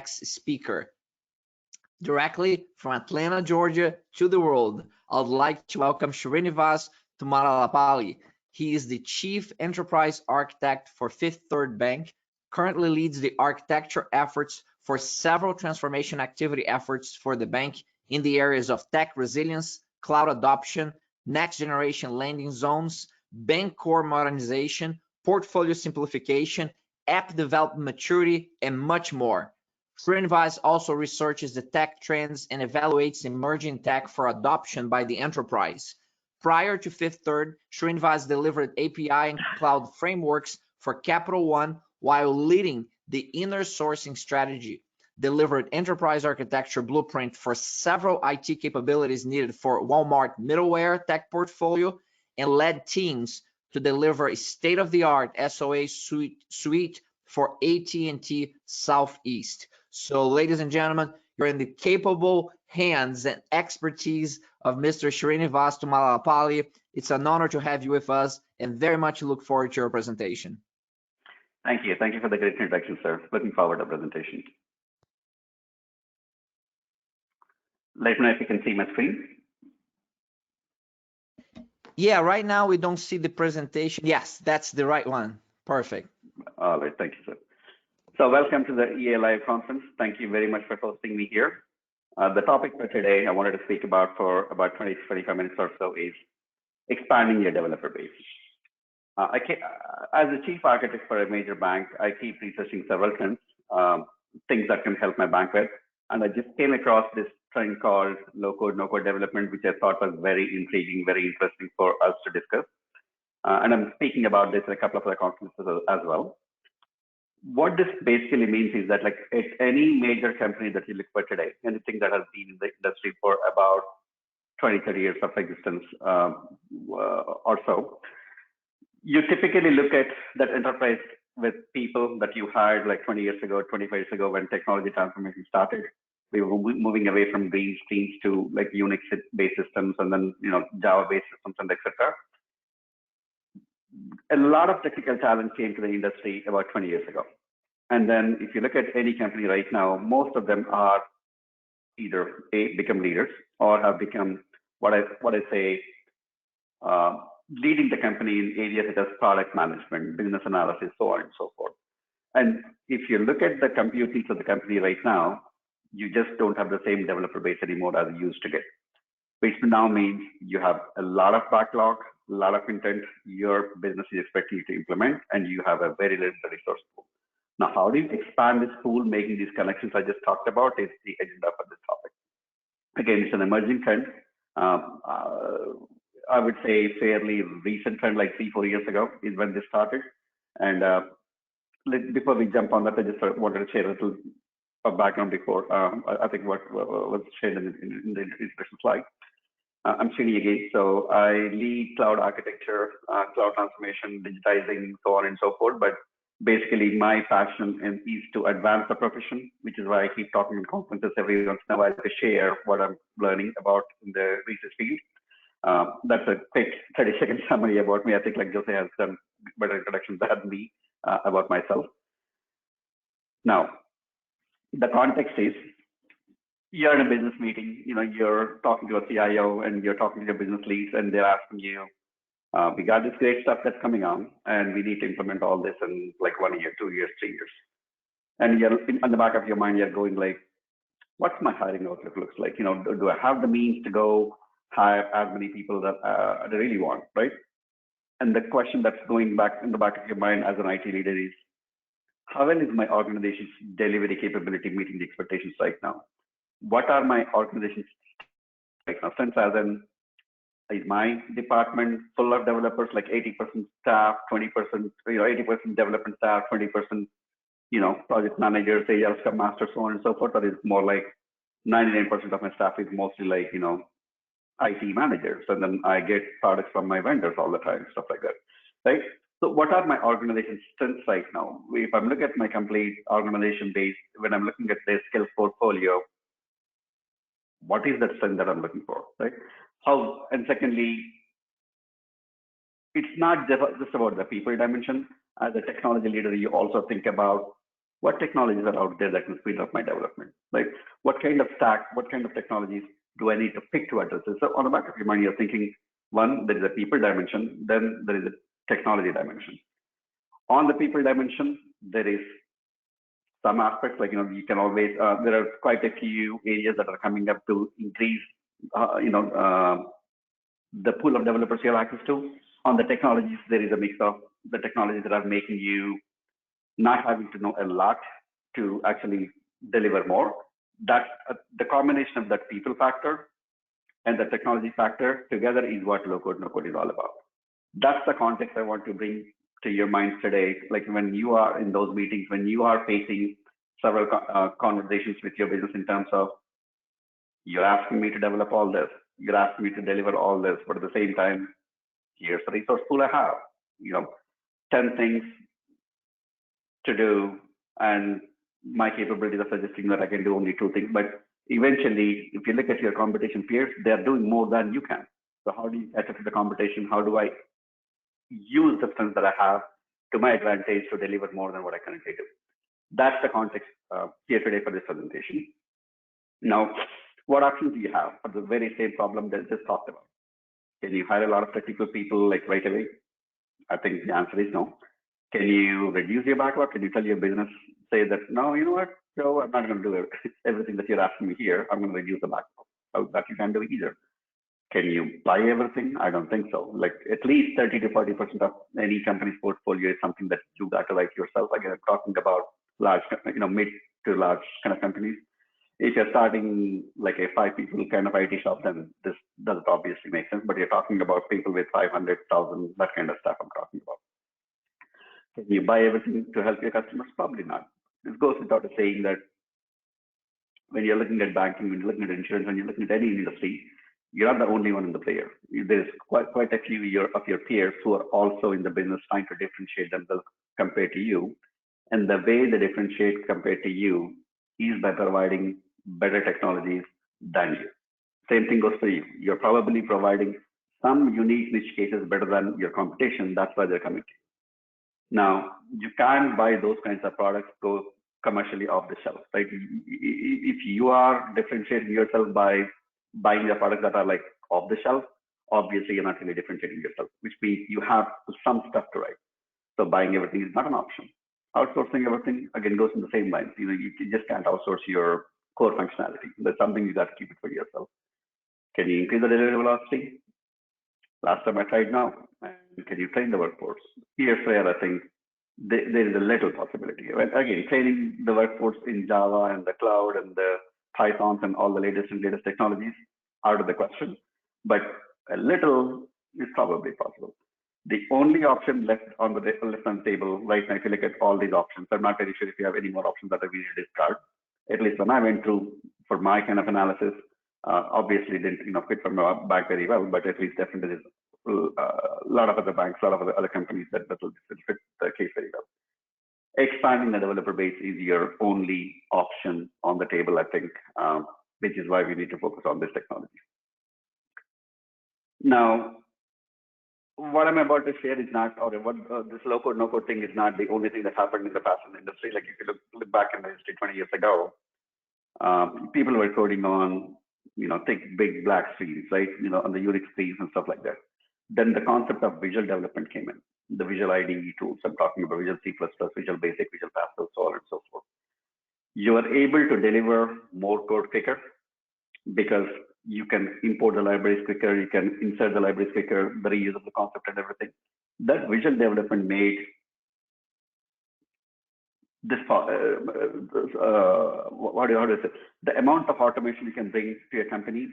next speaker. Directly from Atlanta, Georgia to the world, I would like to welcome Srinivas Thummalapalli. He is the Chief Enterprise Architect for Fifth Third Bank, currently leads the architecture efforts for several transformation activity efforts for the bank in the areas of tech resilience, cloud adoption, next generation landing zones, bank core modernization, portfolio simplification, app development maturity, and much more. Srinivas also researches the tech trends and evaluates emerging tech for adoption by the enterprise. Prior to Fifth Third, Srinivas delivered API and cloud frameworks for Capital One while leading the inner sourcing strategy, delivered enterprise architecture blueprint for several IT capabilities needed for Walmart middleware tech portfolio, and led teams to deliver a state-of-the-art SOA suite for AT&T Southeast. So, ladies and gentlemen, you're in the capable hands and expertise of Mr. Srinivas Thummalapalli. It's an honor to have you with us and very much look forward to your presentation. Thank you. Thank you for the great introduction, sir. Looking forward to the presentation. Let me know if you can see my screen. Yeah, right now we don't see the presentation. Yes, that's the right one. Perfect. All right, thank you, sir. So welcome to the EA Live conference. Thank you very much for hosting me here. The topic for today I wanted to speak about for about 20 to 25 minutes or so is expanding your developer base. As a chief architect for a major bank, I keep researching several trends, things that can help my bank with. And I just came across this trend called low-code, no-code development, which I thought was very intriguing, very interesting for us to discuss. And I'm speaking about this in a couple of other conferences as well. What this basically means is that, like, at any major company that you look for today, anything that has been in the industry for about 20, 30 years of existence or so, you typically look at that enterprise with people that you hired like 20 years ago, 25 years ago when technology transformation started. We were moving away from green streams to like Unix-based systems and then Java-based systems and etc. A lot of technical talent came to the industry about 20 years ago. And then if you look at any company right now, most of them are either become leaders or have become what I say leading the company in areas such as product management, business analysis, so on and so forth. And if you look at the compute needs of the company right now, you just don't have the same developer base anymore as you used to get, which now means you have a lot of backlog, a lot of intent your business is expecting you to implement, and you have a very limited resource pool. Now, how do you expand this pool, making these connections I just talked about is the agenda for this topic. Again, it's an emerging trend. I would say fairly recent trend, like 3-4 years ago is when this started. And before we jump on that, I just wanted to share a little background before. I think what was shared in the introduction slide. I'm Srini again. So I lead cloud architecture, cloud transformation, digitizing, so on and so forth. But basically, my passion is to advance the profession, which is why I keep talking in conferences every once in a while to share what I'm learning about in the research field. That's a quick 30-second summary about me. I think like Jose has done better introduction than me about myself. Now, the context is you're in a business meeting, you're talking to a CIO and you're talking to business leads and they're asking you, we got this great stuff that's coming on and we need to implement all this in like 1 year, 2 years, 3 years. And you're on the back of your mind, you're going like, what's my hiring outlook looks like? Do I have the means to go hire as many people that I really want, right? And the question that's going back in the back of your mind as an IT leader is, how well is my organization's delivery capability meeting the expectations right now? What are my organization's right now? Since as in, is my department full of developers, like 80% staff, 20%, 80% development staff, 20%, project managers, agile scrum masters, so on and so forth, or is more like 99% of my staff is mostly like, IT managers, and then I get products from my vendors all the time, stuff like that, right? So what are my organization's strengths right now? If I'm looking at my complete organization base, when I'm looking at their skills portfolio, what is that strength that I'm looking for, right? How, and secondly, it's not just about the people dimension. As a technology leader, you also think about what technologies are out there that can speed up my development? Like, what kind of stack, what kind of technologies do I need to pick to address this? So on the back of your mind, you're thinking, one, there is a people dimension, then there is a technology dimension. On the people dimension, there is some aspects like, you can always, there are quite a few areas that are coming up to increase, the pool of developers you have access to. On the technologies, there is a mix of the technologies that are making you not having to know a lot to actually deliver more. That the combination of that people factor and the technology factor together is what low code, no code is all about. That's the context I want to bring to your minds today. Like when you are in those meetings, when you are facing several conversations with your business in terms of, you're asking me to develop all this, you're asking me to deliver all this, but at the same time, here's the resource pool I have, 10 things to do, and my capabilities are suggesting that I can do only 2 things. But eventually, if you look at your competition peers, they're doing more than you can. So how do you catch up to the competition? How do I use the strengths that I have to my advantage to deliver more than what I currently do? That's the context here today for this presentation. Now, what options do you have for the very same problem that I just talked about? Can you hire a lot of technical people like right away? I think the answer is no. Can you reduce your backlog? Can you tell your business, say that, no, you know what, Joe, I'm not going to do everything that you're asking me here. I'm going to reduce the backlog. Oh, that you can't do either. Can you buy everything? I don't think so. Like at least 30 to 40% of any company's portfolio is something that you got to write yourself. Again, I'm talking about large, mid to large kind of companies. If you're starting like a 5 people kind of IT shop, then this doesn't obviously make sense. But you're talking about people with 500,000, that kind of stuff I'm talking about. Can you buy everything to help your customers? Probably not. This goes without saying that when you're looking at banking, when you're looking at insurance, when you're looking at any industry, you're not the only one in the player. There's quite a few of your peers who are also in the business trying to differentiate themselves compared to you. And the way they differentiate compared to you is by providing better technologies than you. Same thing goes for you. You're probably providing some unique niche cases better than your competition. That's why they're coming to you. Now, you can't buy those kinds of products go commercially off the shelf, right? If you are differentiating yourself by buying the products that are like off the shelf, obviously you're not really differentiating yourself, which means you have some stuff to write. So buying everything is not an option. Outsourcing everything again goes in the same lines. You just can't outsource your core functionality. That's something you got to keep it for yourself. Can you increase the delivery velocity? Last time I tried, no. And can you train the workforce? Here's where I think there is a little possibility. Again, training the workforce in Java and the cloud and the Pythons and all the latest and greatest technologies out of the question, but a little is probably possible. The only option left on the table right now, if you look at all these options, I'm not very sure if you have any more options that we need to discard. At least when I went through for my kind of analysis, obviously didn't fit from my bank very well, but at least definitely there's a lot of other banks, a lot of other companies that will fit the case very well. Expanding the developer base is your only option on the table, I think, which is why we need to focus on this technology. Now, what I'm about to share is not, or what this low code, no code thing is not the only thing that happened in the fashion industry. Like if you look back in the history 20 years ago, people were coding on, thick, big black screens, right? On the Unix screens and stuff like that. Then the concept of visual development came in. The Visual IDE tools, I'm talking about Visual C++, Visual Basic, Visual Pastel, so on and so forth. You are able to deliver more code quicker because you can import the libraries quicker, you can insert the libraries quicker, the reuse of the concept and everything. That visual development made this, how do you say, the amount of automation you can bring to a company,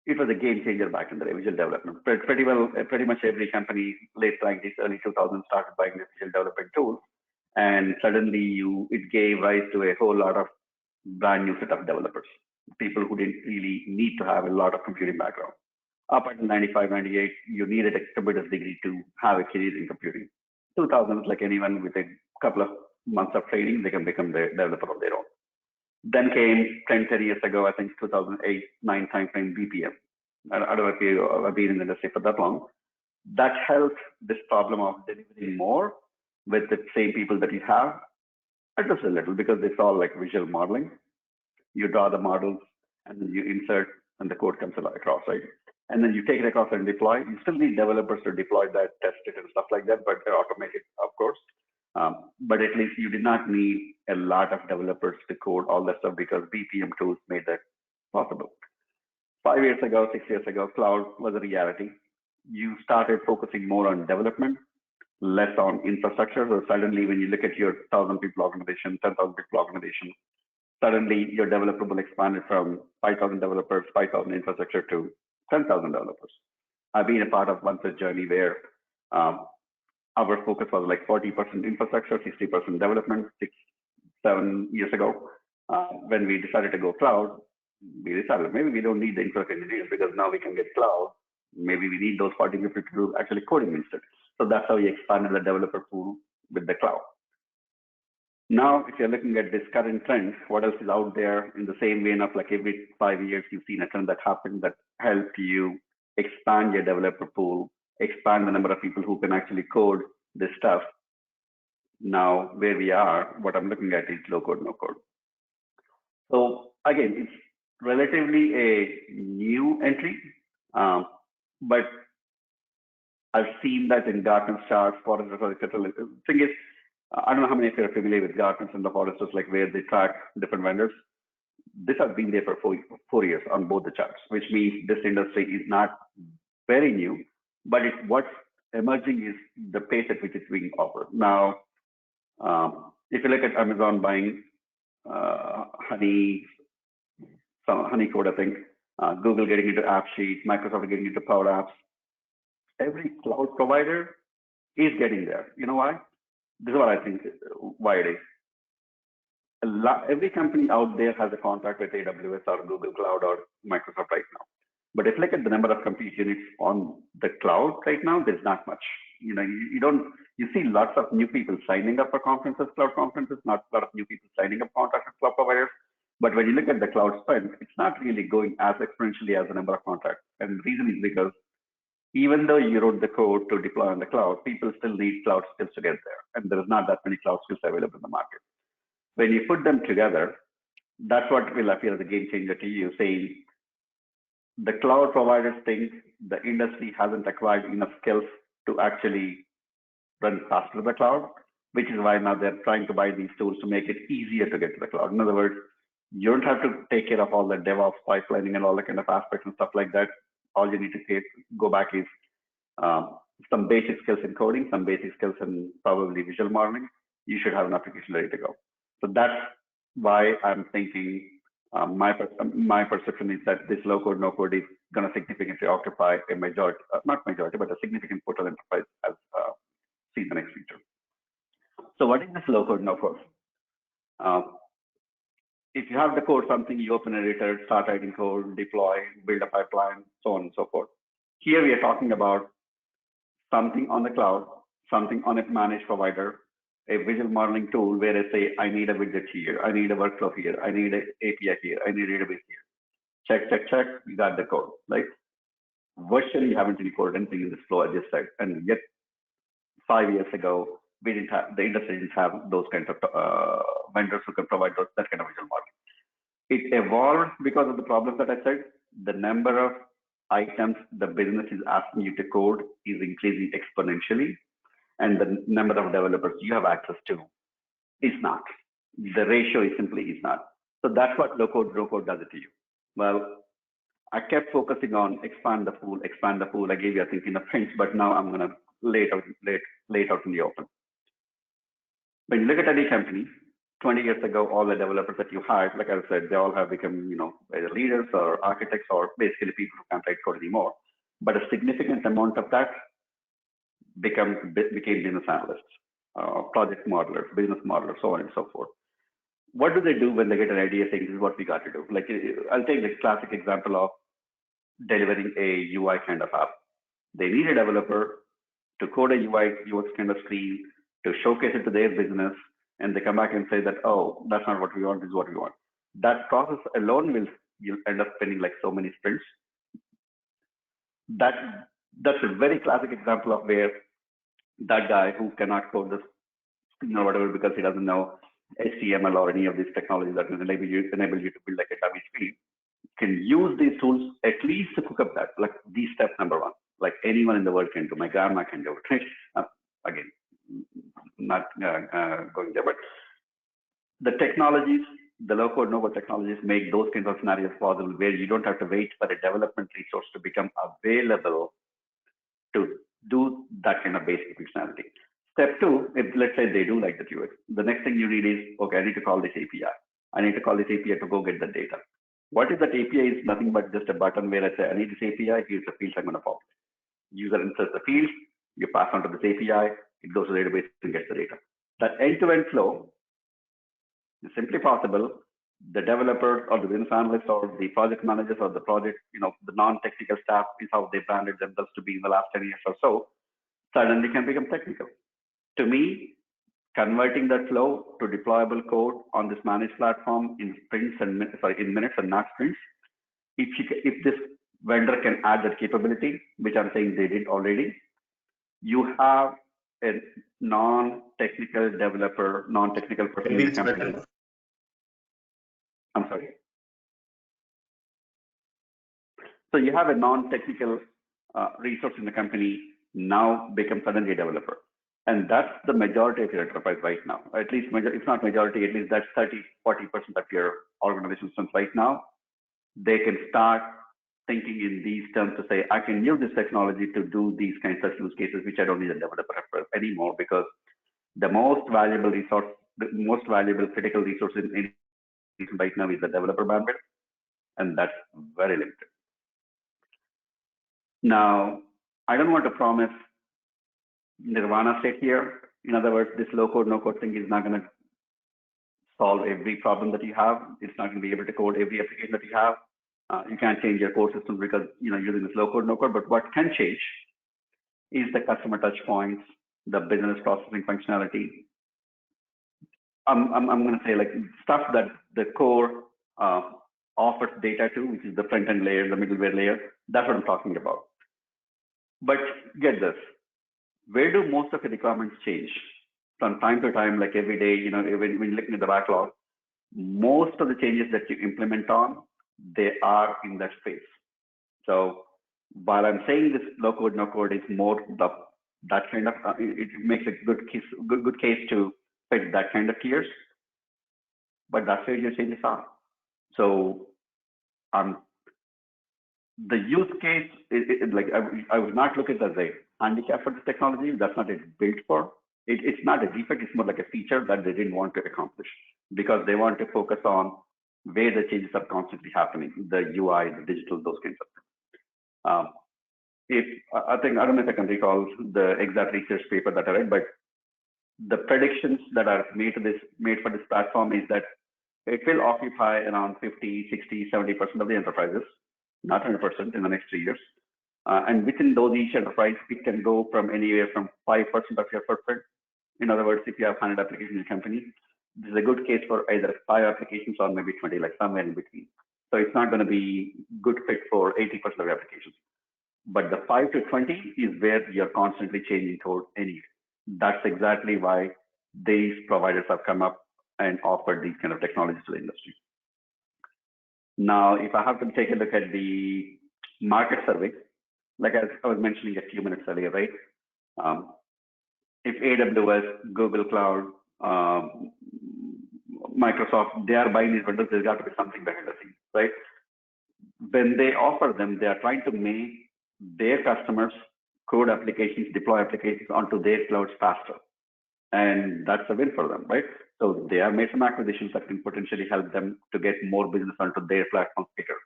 it was a game changer back in the day, visual development. Pretty much every company, late 90s, early 2000s, started buying this visual development tools. And suddenly it gave rise to a whole lot of brand new set of developers, people who didn't really need to have a lot of computing background. Up until 95, 98, you needed a computer's degree to have a career in computing. 2000s, like anyone with a couple of months of training, they can become the developer of their own. Then came 10, 10 years ago, I think 2008, 9 timeframe BPM. I don't know if you have been in the industry for that long. That helped this problem of delivering more with the same people that you have address a little because it's all like visual modeling. You draw the models and then you insert and the code comes across, right? And then you take it across and deploy. You still need developers to deploy that, test it and stuff like that, but automate it, of course. But at least you did not need a lot of developers to code all that stuff because BPM tools made that possible. 5 years ago, 6 years ago, cloud was a reality. You started focusing more on development, less on infrastructure. So suddenly when you look at your 1,000 people organization, 10,000 people organization, suddenly your developer will expand from 5,000 developers, 5,000 infrastructure to 10,000 developers. I've been a part of one such journey where our focus was like 40% infrastructure, 60% development 6-7 years ago. When we decided to go cloud, we decided maybe we don't need the infrastructure engineers because now we can get cloud. Maybe we need those 40 people to do actually coding instead. So that's how we expanded the developer pool with the cloud. Now, if you're looking at this current trend, what else is out there in the same vein of like every 5 years, you've seen a trend that happened that helped you expand your developer pool, expand the number of people who can actually code this stuff. Now, where we are, what I'm looking at is low code, no code. So again, it's relatively a new entry, but I've seen that in Gartner's charts, Forrester, etc. The thing is, I don't know how many of you are familiar with Gartner's and the Forresters, like where they track different vendors. This has been there for 4 years on both the charts, which means this industry is not very new, but what's emerging is the pace at which it's being offered. Now, if you look at Amazon buying Honey Code, I think, Google getting into AppSheet, Microsoft getting into Power Apps, every cloud provider is getting there. You know why? This is what I think why it is. Every company out there has a contract with AWS or Google Cloud or Microsoft right now. But if you look at the number of compute units on the cloud right now, there's not much. You know, you see lots of new people signing up for conferences, cloud conferences, not a lot of new people signing up contracts with cloud providers. But when you look at the cloud spend, it's not really going as exponentially as the number of contracts. And the reason is because even though you wrote the code to deploy on the cloud, people still need cloud skills to get there. And there is not that many cloud skills available in the market. When you put them together, that's what will appear as a game changer to you, saying the cloud providers think the industry hasn't acquired enough skills to actually run faster to the cloud, which is why now they're trying to buy these tools to make it easier to get to the cloud. In other words, you don't have to take care of all the DevOps pipelining and all the kind of aspects and stuff like that. All you need to go back is some basic skills in coding, some basic skills in probably visual modeling. You should have an application ready to go. So that's why I'm thinking my perception is that this low code, no code is going to significantly occupy a majority, not majority, but a significant portion of enterprise as seen in the next future. So what is this low code, no code? If you have the code, something you open editor, start writing code, deploy, build a pipeline, so on and so forth. Here we are talking about something on the cloud, something on a managed provider, a visual modeling tool where I say, I need a widget here, I need a workflow here, I need an API here, I need a database here. Check, check, check, you got the code, right? Virtually you haven't really coded anything in this flow I just said. And yet 5 years ago, we didn't have, the industry didn't have those kinds of vendors who can provide that kind of visual modeling. It evolved because of the problems that I said. The number of items the business is asking you to code is increasing exponentially, and the number of developers you have access to is not. The ratio is simply is not. So that's what low code, no code does it to you. Well, I kept focusing on expand the pool. I gave you, I think, enough hints, but now I'm going to lay it out in the open. When you look at any company, 20 years ago, all the developers that you hired, like I said, they all have become, either leaders or architects or basically people who can't write code anymore. But a significant amount of that became business analysts, project modelers, business modelers, so on and so forth. What do they do when they get an idea saying this is what we got to do? Like I'll take the classic example of delivering a UI kind of app. They need a developer to code a UI, UX kind of screen, to showcase it to their business, and they come back and say that, oh, that's not what we want, this is what we want. That process alone you'll end up spending like so many sprints. That's a very classic example of where that guy who cannot code this, whatever, because he doesn't know HTML or any of these technologies that will enable you to build like a dummy screen, can use these tools at least to cook up that, like these step number one, like anyone in the world can do. My grandma can do it, right? Again, not going there, but the technologies, the low-code, no-code technologies make those kinds of scenarios possible where you don't have to wait for a development resource to become available to do that kind of basic functionality. Step two, if let's say they do like the UX, the next thing you need is, okay, I need to call this API. I need to call this API to go get the data. What if that API is nothing but just a button where I say, I need this API, here's the fields I'm going to populate. User inserts the fields, you pass on to this API, it goes to the database and gets the data. That end-to-end flow is simply possible. The developers or the business analysts or the project managers or the project, the non-technical staff is how they branded themselves to be in the last 10 years or so, suddenly can become technical. To me, converting that flow to deployable code on this managed platform in sprints and in minutes and not sprints, if this vendor can add that capability, which I'm saying they did already, you have a non-technical developer, non-technical person in the company. I'm sorry. So you have a non-technical resource in the company now become suddenly a developer. And that's the majority of your enterprise right now. At least, if not majority, at least that's 30, 40% of your organization since right now. They can start thinking in these terms to say, I can use this technology to do these kinds of use cases, which I don't need a developer anymore, because the most valuable resource, the most valuable critical resource in right now is the developer bandwidth, and that's very limited. Now, I don't want to promise Nirvana state here. In other words, this low-code, no-code thing is not going to solve every problem that you have. It's not going to be able to code every application that you have. You can't change your core system because using this low-code, no-code. But what can change is the customer touch points, the business processing functionality. I'm going to say like stuff that the core offers data to, which is the front-end layer, the middleware layer. That's what I'm talking about. But get this. Where do most of the requirements change? From time to time, like every day, when you're looking at the backlog, most of the changes that you implement on, they are in that space. So while I'm saying this low code, no code is more that kind of, it makes a good case to fit that kind of tiers, but that's where your changes are. So the use case, I would not look at it as a handicap for this technology. That's not it built for. It's not a defect. It's more like a feature that they didn't want to accomplish because they want to focus on where the changes are constantly happening, the UI, the digital, those kinds of things. I don't know if I can recall the exact research paper that I read, but the predictions that are made for this platform is that it will occupy around 50, 60, 70% of the enterprises, not 100% in the next 3 years. And within those each enterprise, it can go from anywhere from 5% of your footprint. In other words, if you have 100 applications in your company, this is a good case for either 5 applications or maybe 20, like somewhere in between. So it's not going to be good fit for 80% of your applications. But the 5 to 20 is where you're constantly changing code anyway. That's exactly why these providers have come up and offered these kind of technologies to the industry. Now, if I have to take a look at the market survey, like I was mentioning a few minutes earlier, right? If AWS, Google Cloud, Microsoft, they are buying these vendors, there's got to be something behind the scenes, right? When they offer them, they are trying to make their customers code applications, deploy applications onto their clouds faster. And that's a win for them, right? So they have made some acquisitions that can potentially help them to get more business onto their platform quicker.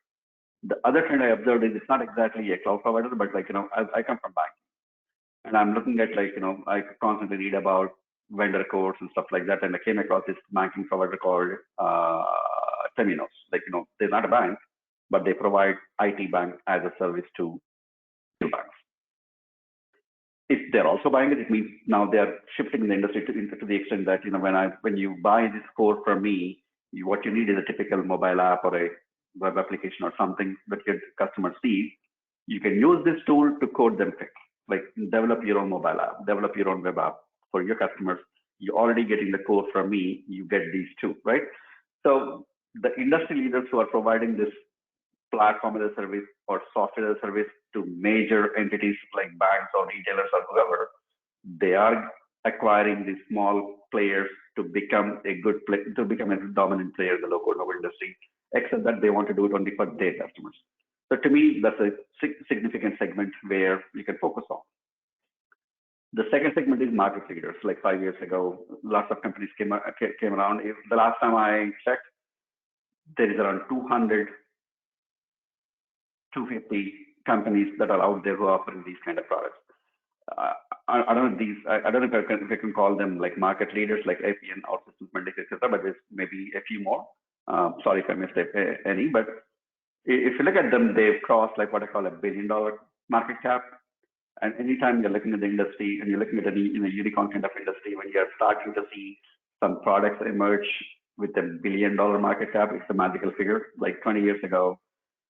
The other trend I observed is it's not exactly a cloud provider, but I come from banking. And I'm looking at I constantly read about vendor codes and stuff like that. And I came across this banking provider called Temenos. They're not a bank, but they provide IT bank as a service to banks. If they're also buying it, it means now they're shifting the industry to the extent that when you buy this core from me, what you need is a typical mobile app or a web application or something that your customers see. You can use this tool to code them quick, like develop your own mobile app, develop your own web app for your customers, you're already getting the core from me, you get these two, right? So the industry leaders who are providing this platform as a service or software as a service to major entities like banks or retailers or whoever, they are acquiring these small players to become a good play, to become a dominant player in the low-code no-code industry, except that they want to do it only for their customers. So to me, that's a significant segment where you can focus on. The second segment is market leaders. Like 5 years ago, lots of companies came around. The last time I checked, there is around 200, 250 companies that are out there who are offering these kind of products. I don't know these. I don't know if I can call them like market leaders, like APN or systems vendors, etc. But there's maybe a few more. Sorry if I missed any. But if you look at them, they've crossed like what I call a $1 billion market cap. And anytime you're looking at the industry and you're looking at any unicorn kind of industry, when you're starting to see some products emerge with a $1 billion market cap, it's a magical figure. Like 20 years ago,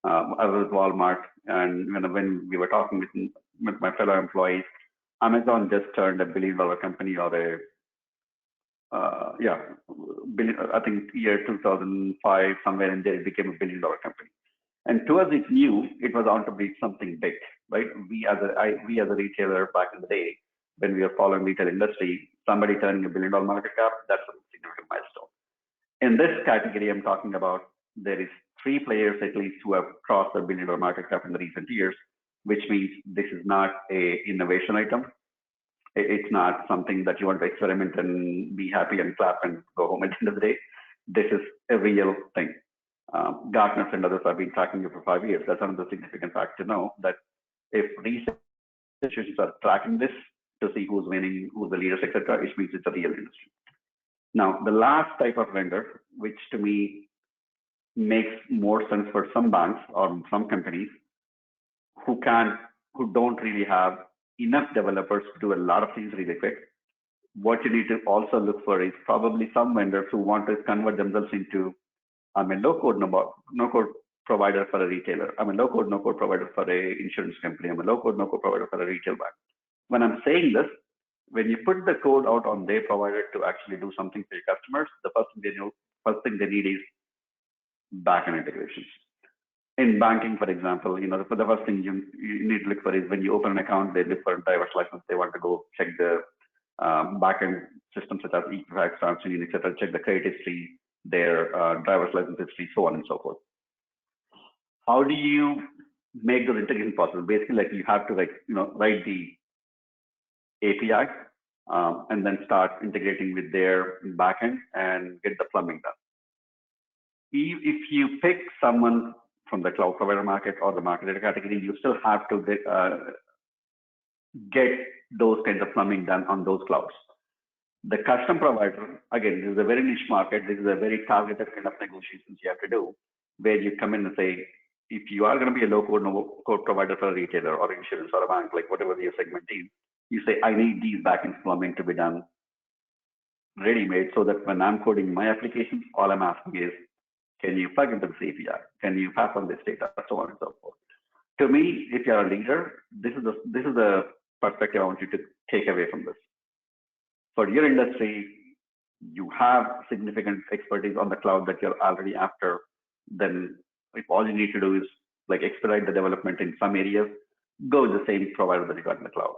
I was at Walmart, and when we were talking with my fellow employees, Amazon just turned a $1 billion company, or I think year 2005, somewhere in there, it became a $1 billion company. And to us, it's new. It was on to be something big, right? We as a retailer back in the day, when we were following retail industry, somebody turning a $1 billion market cap, that's a significant milestone. In this category, I'm talking about, there is 3 players at least who have crossed the $1 billion market cap in the recent years, which means this is not a innovation item. It's not something that you want to experiment and be happy and clap and go home at the end of the day. This is a real thing. Gartner and others have been tracking you for 5 years. That's another significant fact to know, that if research institutions are tracking this to see who's winning, who's the leaders, etc., it means it's a real industry. Now, the last type of vendor, which to me makes more sense for some banks or some companies who don't really have enough developers to do a lot of things really quick. What you need to also look for is probably some vendors who want to convert themselves into, I'm a low-code, no-code provider for a retailer. I'm a low-code, no-code provider for a insurance company. I'm a low-code, no-code provider for a retail bank. When I'm saying this, when you put the code out on their provider to actually do something for your customers, the first thing they need is backend integrations. In banking, for example, the first thing you need to look for is when you open an account, they look for a driver's license. They want to go check the backend systems such as Equifax, TransUnion, etc. Check the credit history, their driver's license history, so on and so forth. How do you make those integrations possible? Basically, like you have to write the API and then start integrating with their backend and get the plumbing done. If you pick someone from the cloud provider market or the market category, you still have to get those kinds of plumbing done on those clouds. The custom provider, again, this is a very niche market. This is a very targeted kind of negotiations you have to do, where you come in and say, if you are going to be a low-code, no-code provider for a retailer or insurance or a bank, like whatever your segment is, you say, I need these backend plumbing to be done ready-made, so that when I'm coding my applications, all I'm asking is, can you plug into this API? Can you pass on this data? So on and so forth. To me, if you're a leader, this is the perspective I want you to take away from this. For your industry, you have significant expertise on the cloud that you're already after. Then if all you need to do is like expedite the development in some areas, go with the same provider that you got in the cloud.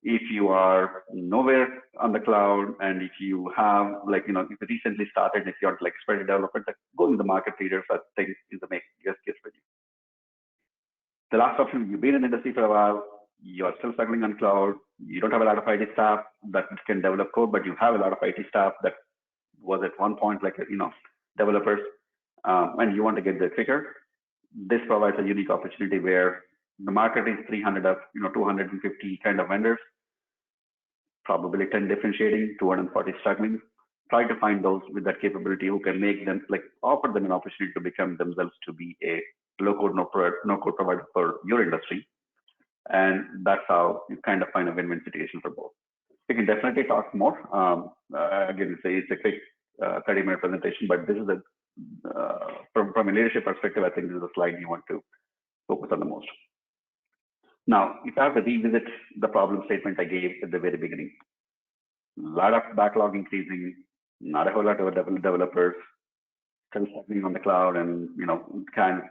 If you are nowhere on the cloud, and if you have if you recently started, if you want expedited development, go with the market leaders. I think is the best case for you. The last option, you've been in the industry for a while, you're still struggling on cloud, you don't have a lot of IT staff that can develop code, but you have a lot of IT staff that was at one point developers, and you want to get there quicker. This provides a unique opportunity where the market is 300 of 250 kind of vendors, probably 10 differentiating, 240 struggling. Try to find those with that capability who can make them offer them an opportunity to become themselves to be a low-code, no-code provider for your industry. And that's how you kind of find a win-win situation for both. We can definitely talk more. Again, it's a quick 30-minute presentation, but this is from a leadership perspective, I think this is a slide you want to focus on the most. Now, if I have to revisit the problem statement I gave at the very beginning, lot of backlog increasing, not a whole lot of developers, still struggling on the cloud, and can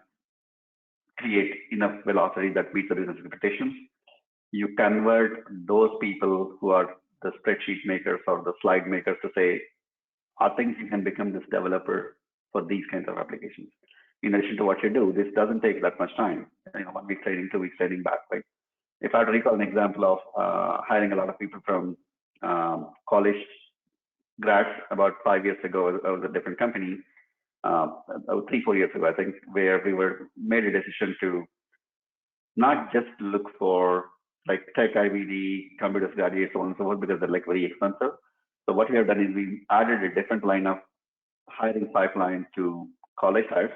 create enough velocity that meets the business expectations. You convert those people who are the spreadsheet makers or the slide makers to say, I think you can become this developer for these kinds of applications. In addition to what you do, this doesn't take that much time. 1 week training, 2 weeks training back, right? If I had to recall an example of hiring a lot of people from college grads about 5 years ago, I was a different company, 3-4 years ago, I think, where we made a decision to not just look for like tech IBD, computer graduates, so on and so forth, because they're like very expensive. So what we have done is we added a different line of hiring pipeline to college hires,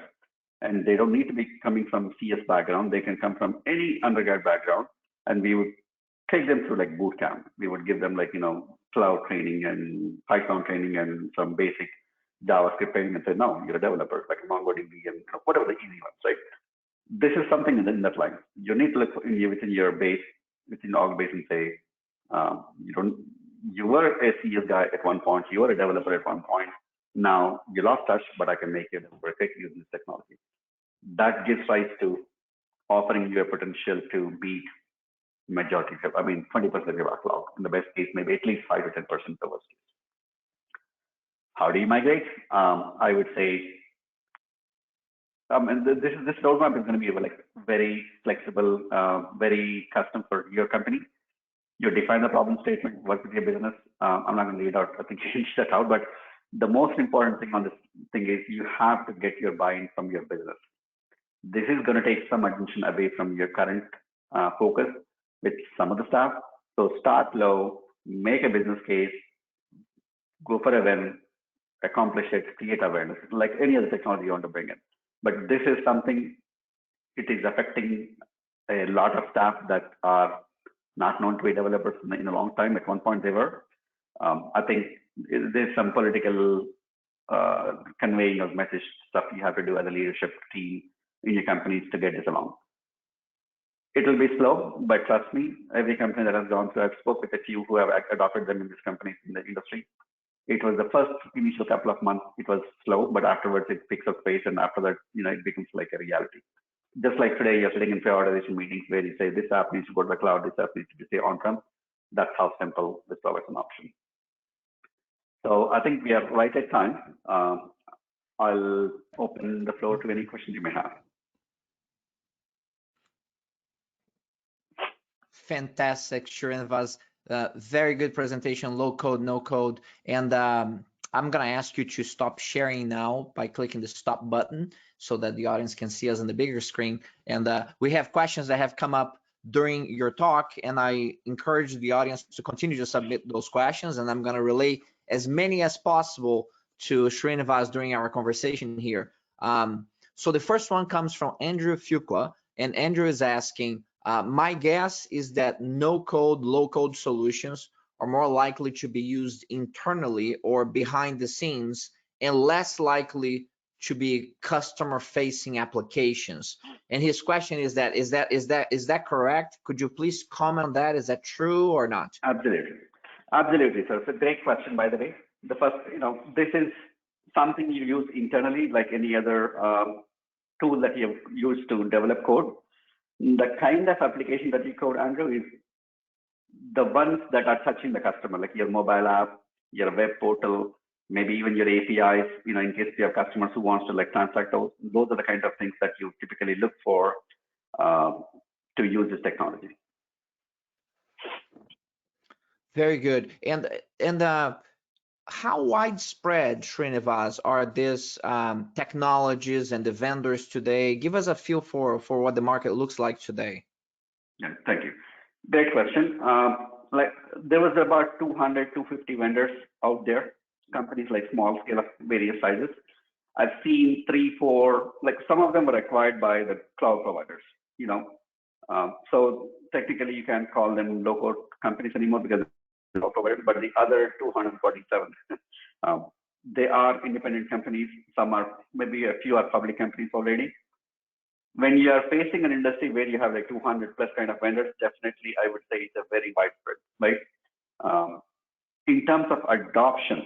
and they don't need to be coming from CS background. They can come from any undergrad background, and we would take them through like boot camp. We would give them like cloud training and Python training and some basic JavaScript training, and say, no, you're a developer, like MongoDB and whatever the easy ones, right? This is something in that line. You need to look within your base, within the org base, and say, you were a CS guy at one point, you were a developer at one point. Now you lost touch, but I can make you a developer using this technology. That gives rise to offering you a potential to beat majority, 20% of your backlog. In the best case, maybe at least 5 to 10% the worst case. How do you migrate? I would say, and this roadmap is going to be like very flexible, very custom for your company. You define the problem statement, work with your business. I'm not going to read out, I think you that out, but the most important thing on this thing is you have to get your buy-in from your business. This is going to take some attention away from your current focus with some of the staff. So start low, make a business case, go for a win, accomplish it, create awareness, like any other technology you want to bring in. But this is something, it is affecting a lot of staff that are not known to be developers in a long time. At one point they were. I think there's some political conveying of message stuff you have to do as a leadership team in your companies to get this along. It will be slow, but trust me, every company that has gone through, I've spoken with a few who have adopted them in this company, in the industry. It was the first initial couple of months, it was slow, but afterwards it picks up pace, and after that, it becomes like a reality. Just like today, you're sitting in prioritization meetings where you say, this app needs to go to the cloud, this app needs to stay on-prem. That's how simple this provides an option. So I think we are right at time. I'll open the floor to any questions you may have. Fantastic, Srinivas. Very good presentation, low code, no code. And I'm going to ask you to stop sharing now by clicking the stop button so that the audience can see us on the bigger screen. And we have questions that have come up during your talk, and I encourage the audience to continue to submit those questions, and I'm going to relay as many as possible to Srinivas during our conversation here. So the first one comes from Andrew Fuqua, and Andrew is asking, my guess is that no-code, low-code solutions are more likely to be used internally or behind the scenes and less likely to be customer-facing applications. And his question is that correct? Could you please comment on that? Is that true or not? Absolutely. Absolutely, sir. It's a great question, by the way. The first, this is something you use internally, like any other tool that you use to develop code. The kind of application that you code, Andrew, is the ones that are touching the customer, like your mobile app, your web portal, maybe even your APIs, in case you have customers who wants to like transact those. Those are the kind of things that you typically look for to use this technology. Very good. And how widespread, Srinivas, are these technologies and the vendors today? Give us a feel for what the market looks like today. Yeah, thank you. Great question. Like there was about 200, 250 vendors out there, companies like small scale of various sizes. I've seen 3, 4, like some of them were acquired by the cloud providers, so technically you can't call them low-code companies anymore because they're cloud providers, but the other 247, they are independent companies. Some are, maybe a few are public companies already. When you are facing an industry where you have like 200 plus kind of vendors, definitely I would say it's a very widespread, right? in terms of adoption,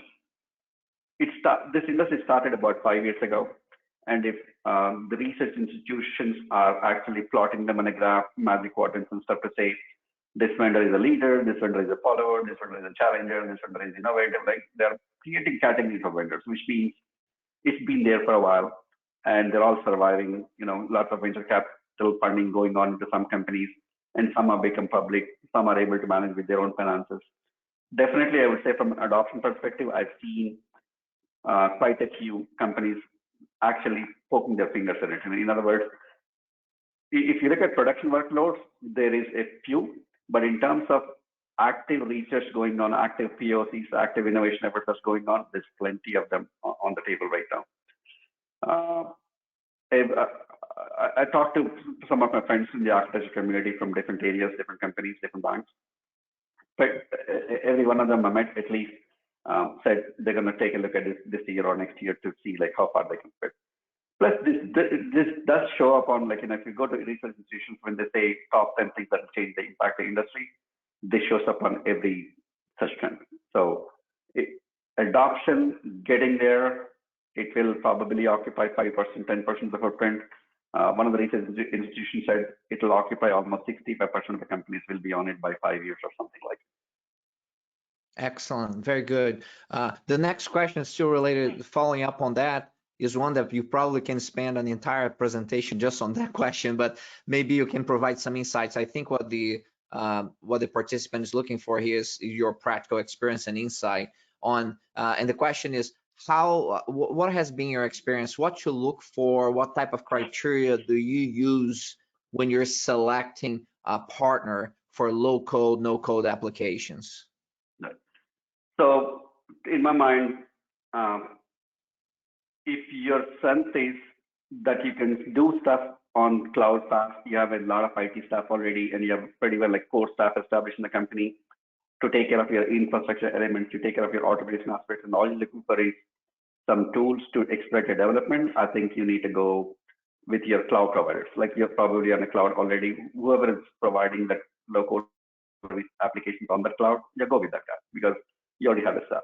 this industry started about 5 years ago. And if the research institutions are actually plotting them on a graph, magic quadrants and stuff to say, this vendor is a leader, this vendor is a follower, this vendor is a challenger, this vendor is innovative, like they're creating categories of vendors, which means it's been there for a while and they're all surviving. Lots of venture capital funding going on into some companies, and some are become public, some are able to manage with their own finances. Definitely, I would say from an adoption perspective, I've seen quite a few companies actually poking their fingers in it. In other words, if you look at production workloads, there is a few, but in terms of active research going on, active POCs, active innovation efforts that's going on, there's plenty of them on the table right now. I talked to some of my friends in the architecture community from different areas, different companies, different banks, but every one of them I met at least said they're going to take a look at this year or next year to see like how far they can fit. Plus, this does show up on, like, if you go to research institutions, when they say top 10 things that change the impact the industry, this shows up on every such trend. So adoption, getting there, it will probably occupy 5%, 10% of the footprint. One of the research institutions said it will occupy almost 65% of the companies will be on it by 5 years or something like that. Excellent, very good. The next question is still related, following up on that, is one that you probably can spend an entire presentation just on that question, but maybe you can provide some insights. I think what the participant is looking for here is your practical experience and insight on, and the question is, what has been your experience? What you look for? What type of criteria do you use when you're selecting a partner for low code, no code applications? So in my mind, if your strength is that you can do stuff on cloud fast, you have a lot of IT staff already, and you have pretty well like core staff established in the company to take care of your infrastructure elements, to take care of your automation aspects, and all you're looking for is some tools to exploit your development. I think you need to go with your cloud providers. Like you're probably on a cloud already. Whoever is providing that low-code applications on the cloud, you go with that guy because you already have a staff.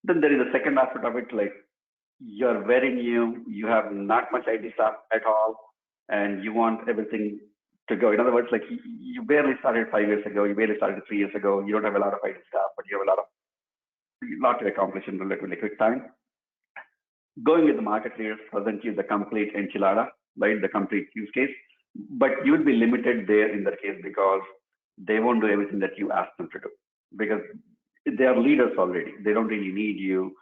Then there is a second aspect of it, like you're very new, you have not much IT staff at all, and you want everything to go. In other words, like you barely started 5 years ago, you barely started 3 years ago, you don't have a lot of IT staff, but you have a lot to accomplish in relatively quick time. Going with the market leaders present you the complete enchilada, right? The complete use case, but you will be limited there in that case because they won't do everything that you ask them to do because they are leaders already. They don't really need you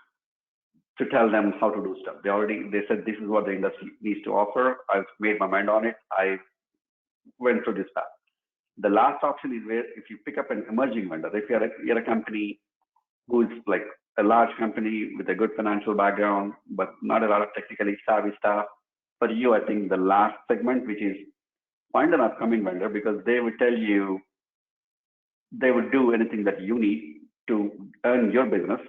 to tell them how to do stuff. They said this is what the industry needs to offer. I've made my mind on it. I went through this path. The last option is where if you pick up an emerging vendor, if you're a company who is like a large company with a good financial background, but not a lot of technically savvy staff, for you, I think the last segment, which is find an upcoming vendor because they would tell you they would do anything that you need to earn your business.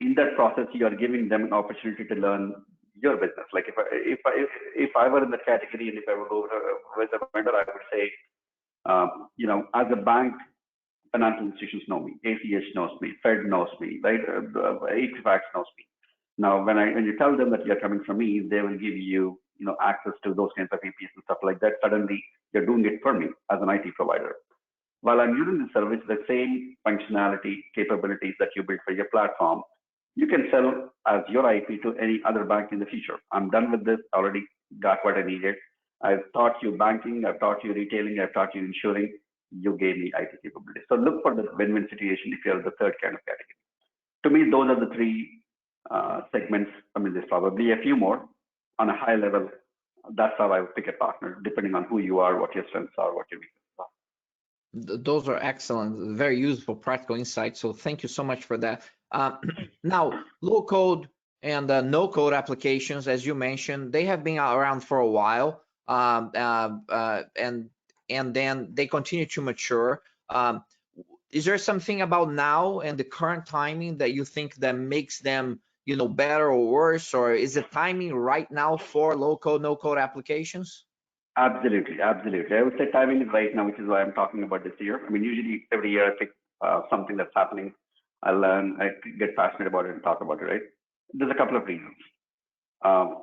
In that process, you are giving them an opportunity to learn your business. Like if I were in that category and if I would go with a vendor, I would say, as a bank, financial institutions know me, ACH knows me, Fed knows me, right? Equifax knows me. Now, when you tell them that you're coming from me, they will give you, access to those kinds of APIs and stuff like that. Suddenly, you're doing it for me as an IT provider. While I'm using the service, the same functionality, capabilities that you build for your platform, you can sell as your IP to any other bank in the future. I'm done with this. I already got what I needed. I've taught you banking. I've taught you retailing. I've taught you insuring. You gave me IT capabilities. So look for the win-win situation if you're the third kind of category. To me, those are the three segments. I mean, there's probably a few more on a high level. That's how I would pick a partner, depending on who you are, what your strengths are, what your weaknesses are. Those are excellent, very useful, practical insights. So thank you so much for that. Now, low code and no code applications, as you mentioned, they have been around for a while, and then they continue to mature. Is there something about now and the current timing that you think that makes them, better or worse, or is the timing right now for low code, no code applications? Absolutely. I would say timing is right now, which is why I'm talking about this year. I mean, usually every year I pick something that's happening I learn, I get passionate about it and talk about it, right? There's a couple of reasons. Um,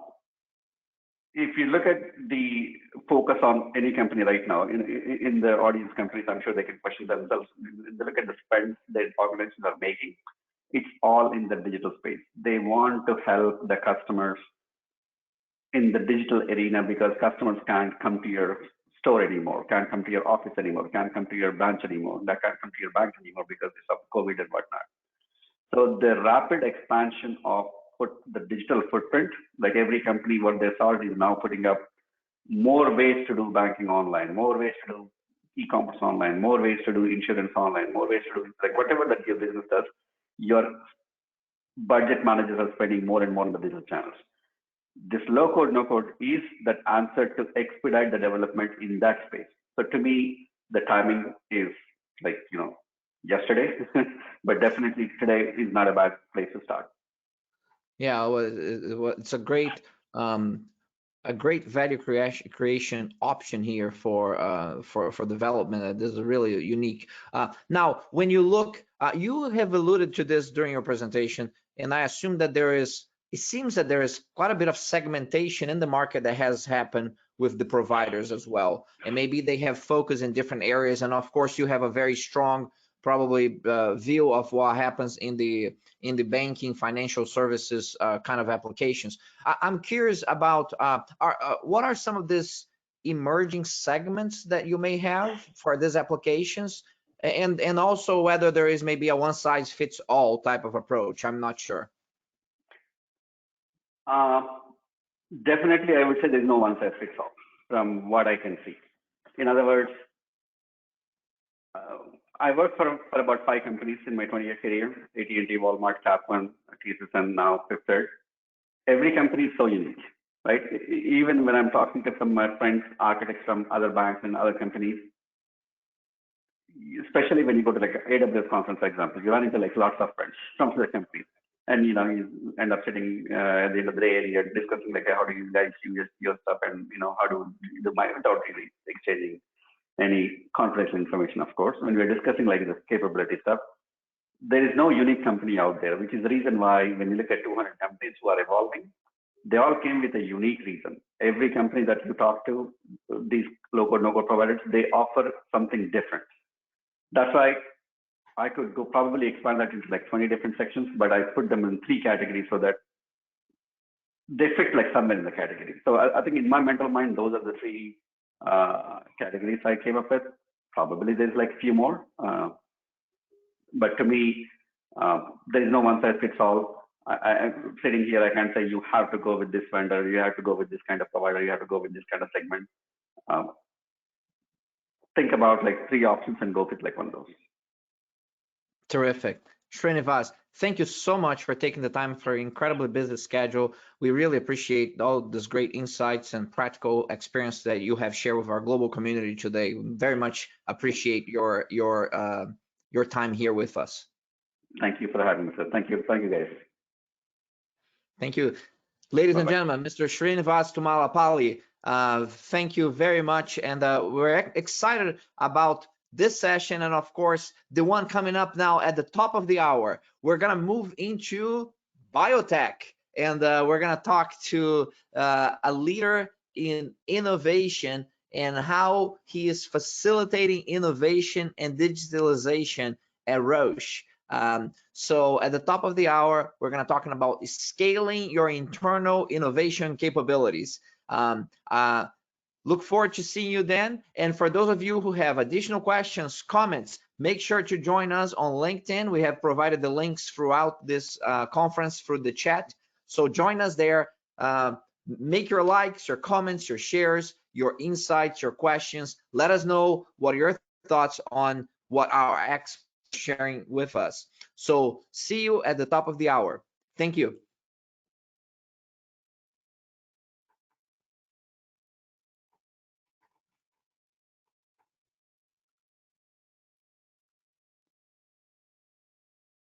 if you look at the focus on any company right now, in the audience companies, I'm sure they can question themselves. They look at the spend that organizations are making. It's all in the digital space. They want to help the customers in the digital arena because customers can't come to your store anymore, can't come to your office anymore, can't come to your branch anymore, they can't come to your bank anymore because of COVID and whatnot. So the rapid expansion of the digital footprint, like every company, what they saw is now putting up more ways to do banking online, more ways to do e-commerce online, more ways to do insurance online, more ways to do like whatever that your business does, your budget managers are spending more and more on the digital channels. This low code, no code is that answer to expedite the development in that space. So to me, the timing is like, yesterday, but definitely today is not a bad place to start. Yeah, well, it's a great value creation option here for development. This is really unique. Now, when you look, you have alluded to this during your presentation, and I assume that it seems that there is quite a bit of segmentation in the market that has happened with the providers as well, and maybe they have focus in different areas. And of course, you have a very strong probably view of what happens in the banking, financial services kind of applications. I'm curious about what are some of these emerging segments that you may have for these applications, and also whether there is maybe a one size fits all type of approach. I'm not sure. Definitely, I would say there's no one size fits all from what I can see. In other words, I worked for about 5 companies in my 20-year career: AT&T, Walmart, Capcom, TCS, and now Fifth Third. Every company is so unique, right? Even when I'm talking to some of my friends, architects from other banks and other companies, especially when you go to like AWS conference, for example, you run into like lots of friends from the companies. And you end up sitting at the end of the day and you're discussing like how do you guys use your stuff, and how do you do my without really exchanging any confidential information, of course. When we're discussing like this capability stuff, there is no unique company out there, which is the reason why when you look at 200 companies who are evolving, they all came with a unique reason. Every company that you talk to, these low-code, no-code providers, they offer something different. That's why I could go probably expand that into like 20 different sections, but I put them in 3 categories so that they fit like somewhere in the category. So I think in my mental mind, those are the 3 categories I came up with. Probably there's like a few more, but to me, there is no one size fits all. I'm sitting here, I can't say you have to go with this vendor, you have to go with this kind of provider, you have to go with this kind of segment. Think about like 3 options and go with like one of those. Terrific. Srinivas, thank you so much for taking the time for your incredibly busy schedule. We really appreciate all this great insights and practical experience that you have shared with our global community today. Very much appreciate your time here with us. Thank you for having me, sir. Thank you guys. Thank you. Ladies and Bye-bye. gentlemen, Mr. Srinivas Thummalapalli, thank you very much. And we're excited about this session, and of course, the one coming up now at the top of the hour. We're going to move into biotech, and we're going to talk to a leader in innovation and how he is facilitating innovation and digitalization at Roche. So at the top of the hour, we're going to talk about scaling your internal innovation capabilities. Look forward to seeing you then. And for those of you who have additional questions, comments, make sure to join us on LinkedIn. We have provided the links throughout this conference through the chat. So join us there. Make your likes, your comments, your shares, your insights, your questions. Let us know what are your thoughts on what our experts are sharing with us. So see you at the top of the hour. Thank you.